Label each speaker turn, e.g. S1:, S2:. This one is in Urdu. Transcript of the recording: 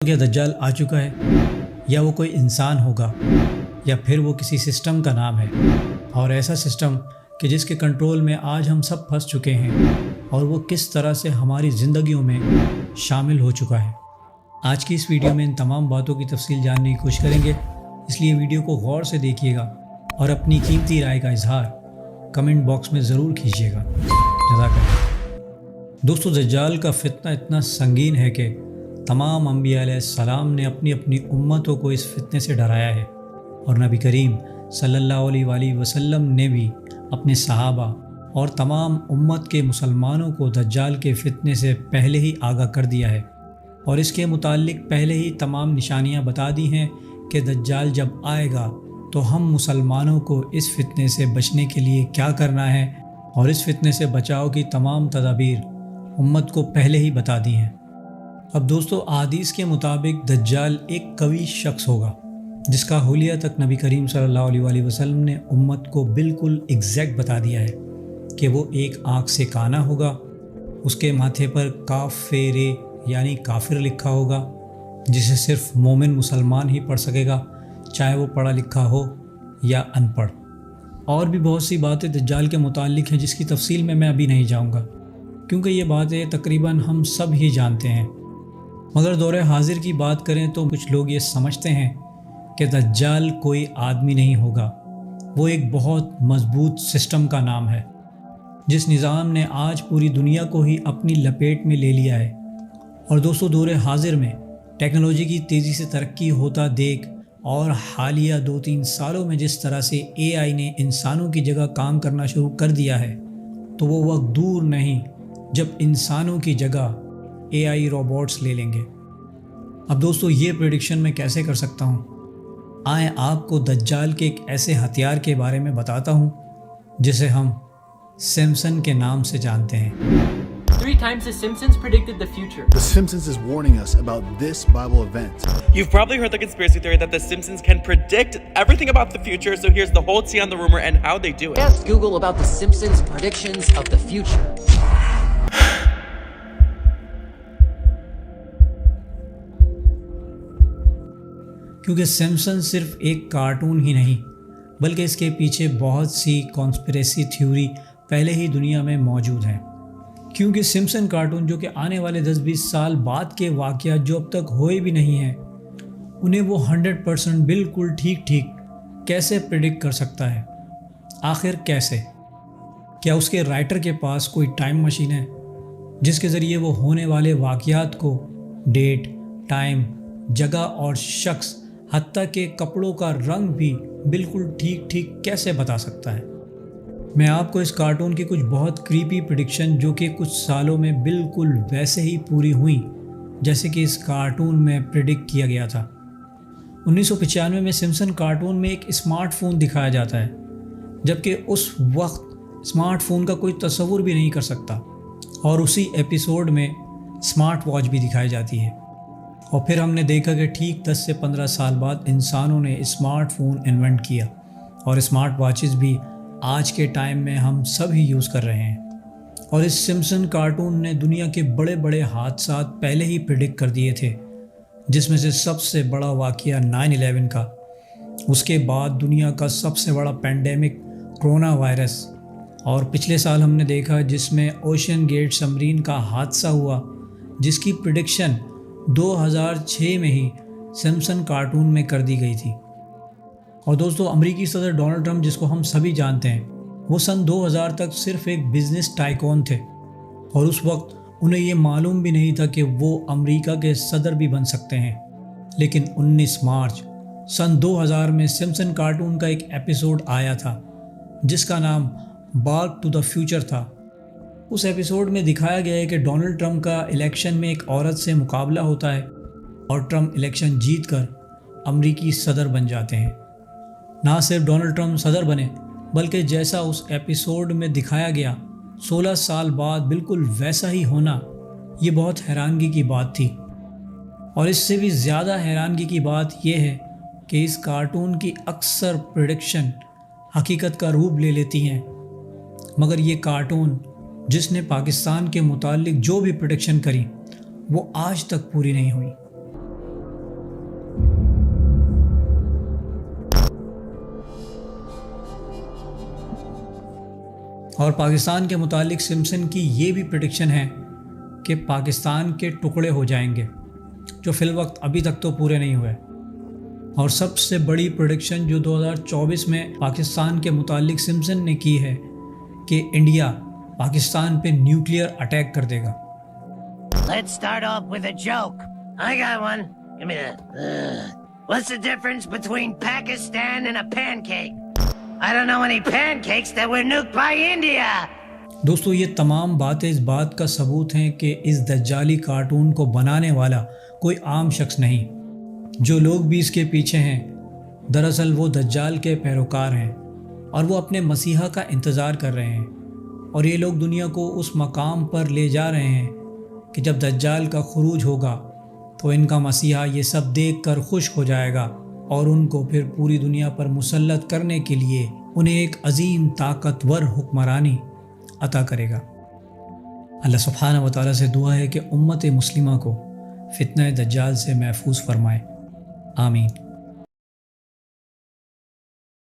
S1: کہ دجال آ چکا ہے، یا وہ کوئی انسان ہوگا، یا پھر وہ کسی سسٹم کا نام ہے، اور ایسا سسٹم کہ جس کے کنٹرول میں آج ہم سب پھنس چکے ہیں، اور وہ کس طرح سے ہماری زندگیوں میں شامل ہو چکا ہے۔ آج کی اس ویڈیو میں ان تمام باتوں کی تفصیل جاننے کی کوشش کریں گے، اس لیے ویڈیو کو غور سے دیکھیے گا اور اپنی قیمتی رائے کا اظہار کمنٹ باکس میں ضرور کیجیے گا۔ جزاک اللہ۔ دوستو، دجال کا فتنہ اتنا سنگین ہے کہ تمام انبیاء علیہ السلام نے اپنی اپنی امتوں کو اس فتنے سے ڈرایا ہے، اور نبی کریم صلی اللہ علیہ وآلہ وسلم نے بھی اپنے صحابہ اور تمام امت کے مسلمانوں کو دجال کے فتنے سے پہلے ہی آگاہ کر دیا ہے، اور اس کے متعلق پہلے ہی تمام نشانیاں بتا دی ہیں کہ دجال جب آئے گا تو ہم مسلمانوں کو اس فتنے سے بچنے کے لیے کیا کرنا ہے، اور اس فتنے سے بچاؤ کی تمام تدابیر امت کو پہلے ہی بتا دی ہیں۔ اب دوستو، احادیث کے مطابق دجال ایک قوی شخص ہوگا جس کا حلیہ تک نبی کریم صلی اللہ علیہ وآلہ وسلم نے امت کو بالکل ایگزیکٹ بتا دیا ہے کہ وہ ایک آنکھ سے کانا ہوگا، اس کے ماتھے پر کافر یعنی کافر لکھا ہوگا، جسے صرف مومن مسلمان ہی پڑھ سکے گا، چاہے وہ پڑھا لکھا ہو یا ان پڑھ۔ اور بھی بہت سی باتیں دجال کے متعلق ہیں جس کی تفصیل میں ابھی نہیں جاؤں گا، کیونکہ یہ باتیں تقریباً ہم سب ہی جانتے ہیں۔ مگر دور حاضر کی بات کریں تو کچھ لوگ یہ سمجھتے ہیں کہ دجال کوئی آدمی نہیں ہوگا، وہ ایک بہت مضبوط سسٹم کا نام ہے جس نظام نے آج پوری دنیا کو ہی اپنی لپیٹ میں لے لیا ہے۔ اور دوستو، دور حاضر میں ٹیکنالوجی کی تیزی سے ترقی ہوتا دیکھ اور حالیہ 2-3 سالوں میں جس طرح سے AI نے انسانوں کی جگہ کام کرنا شروع کر دیا ہے، تو وہ وقت دور نہیں جب انسانوں کی جگہ AI روبوٹس لے لیں گے۔ اب دوستو، یہ پریڈکشن میں کیسے کر سکتا ہوں؟ آئیں آپ کو دجال کے ایک ایسے ہتھیار کے بارے میں بتاتا ہوں جسے ہم سمپسن کے نام سے جانتے ہیں۔
S2: 3 times The Simpsons predicted the future.
S3: The Simpsons is warning us about this Bible event.
S4: You've probably heard the conspiracy theory that The Simpsons can predict everything about the future, so here's the whole tea on the rumor and how they do it.
S2: Ask Google about The Simpsons predictions of the future.
S1: کیونکہ سمپسن صرف ایک کارٹون ہی نہیں بلکہ اس کے پیچھے بہت سی کانسپریسی تھیوری پہلے ہی دنیا میں موجود ہیں۔ کیونکہ سمپسن کارٹون جو کہ آنے والے 10-20 سال بعد کے واقعات جو اب تک ہوئے بھی نہیں ہیں، انہیں وہ 100% بالکل ٹھیک کیسے پریڈکٹ کر سکتا ہے؟ آخر کیسے؟ کیا اس کے رائٹر کے پاس کوئی ٹائم مشین ہے جس کے ذریعے وہ ہونے والے واقعات کو ڈیٹ، ٹائم، جگہ اور شخص، حتیٰ کہ کپڑوں کا رنگ بھی بالکل ٹھیک کیسے بتا سکتا ہے؟ میں آپ کو اس کارٹون کی کچھ بہت کریپی پریڈکشن جو کہ کچھ سالوں میں بالکل ویسے ہی پوری ہوئیں جیسے کہ اس کارٹون میں پریڈکٹ کیا گیا تھا۔ 1995 میں سمپسن کارٹون میں ایک اسمارٹ فون دکھایا جاتا ہے، جبکہ اس وقت اسمارٹ فون کا کوئی تصور بھی نہیں کر سکتا، اور اسی ایپیسوڈ میں اسمارٹ واچ بھی دکھائی جاتی ہے۔ اور پھر ہم نے دیکھا کہ ٹھیک 10 سے 15 سال بعد انسانوں نے اسمارٹ فون انوینٹ کیا، اور اسمارٹ واچز بھی آج کے ٹائم میں ہم سب ہی یوز کر رہے ہیں۔ اور اس سمپسن کارٹون نے دنیا کے بڑے حادثات پہلے ہی پریڈکٹ کر دیے تھے، جس میں سے سب سے بڑا واقعہ 9/11 کا، اس کے بعد دنیا کا سب سے بڑا پینڈیمک کرونا وائرس، اور پچھلے سال ہم نے دیکھا جس میں اوشین گیٹ سبمرین کا حادثہ ہوا، جس کی پریڈکشن 2006 میں ہی سمپسن کارٹون میں کر دی گئی تھی۔ اور دوستو، امریکی صدر ڈونلڈ ٹرمپ، جس کو ہم سبھی جانتے ہیں، وہ سن 2000 تک صرف ایک بزنس ٹائکون تھے، اور اس وقت انہیں یہ معلوم بھی نہیں تھا کہ وہ امریکہ کے صدر بھی بن سکتے ہیں۔ لیکن 19 مارچ سن 2000 میں سمپسن کارٹون کا ایک ایپیسوڈ آیا تھا جس کا نام باک ٹو دا فیوچر تھا۔ اس ایپیسوڈ میں دکھایا گیا ہے کہ ڈونلڈ ٹرمپ کا الیکشن میں ایک عورت سے مقابلہ ہوتا ہے، اور ٹرمپ الیکشن جیت کر امریکی صدر بن جاتے ہیں۔ نہ صرف ڈونلڈ ٹرمپ صدر بنے، بلکہ جیسا اس ایپیسوڈ میں دکھایا گیا 16 سال بعد بالکل ویسا ہی ہونا، یہ بہت حیرانگی کی بات تھی۔ اور اس سے بھی زیادہ حیرانگی کی بات یہ ہے کہ اس کارٹون کی اکثر پریڈکشن حقیقت کا روپ لے لیتی ہیں، مگر یہ کارٹون جس نے پاکستان کے متعلق جو بھی پریڈکشن کری وہ آج تک پوری نہیں ہوئی۔ اور پاکستان کے متعلق سمسن کی یہ بھی پریڈکشن ہے کہ پاکستان کے ٹکڑے ہو جائیں گے، جو فی الوقت ابھی تک تو پورے نہیں ہوئے۔ اور سب سے بڑی پریڈکشن جو 2024 میں پاکستان کے متعلق سمسن نے کی ہے کہ انڈیا پاکستان پہ نیوکلیئر اٹیک کر دے گا۔
S5: Let's start off with a joke. I got one. Give me that. What's the difference between Pakistan and a pancake? I don't know any pancakes that were nuked by India.
S1: دوستو یہ تمام باتیں اس بات کا ثبوت ہیں کہ اس دجالی کارٹون کو بنانے والا کوئی عام شخص نہیں۔ جو لوگ بھی اس کے پیچھے ہیں دراصل وہ دجال کے پیروکار ہیں، اور وہ اپنے مسیحا کا انتظار کر رہے ہیں، اور یہ لوگ دنیا کو اس مقام پر لے جا رہے ہیں کہ جب دجال کا خروج ہوگا تو ان کا مسیحا یہ سب دیکھ کر خوش ہو جائے گا اور ان کو پھر پوری دنیا پر مسلط کرنے کے لیے انہیں ایک عظیم طاقتور حکمرانی عطا کرے گا۔ اللہ سبحانہ و تعالیٰ سے دعا ہے کہ امت مسلمہ کو فتنہ دجال سے محفوظ فرمائے، آمین۔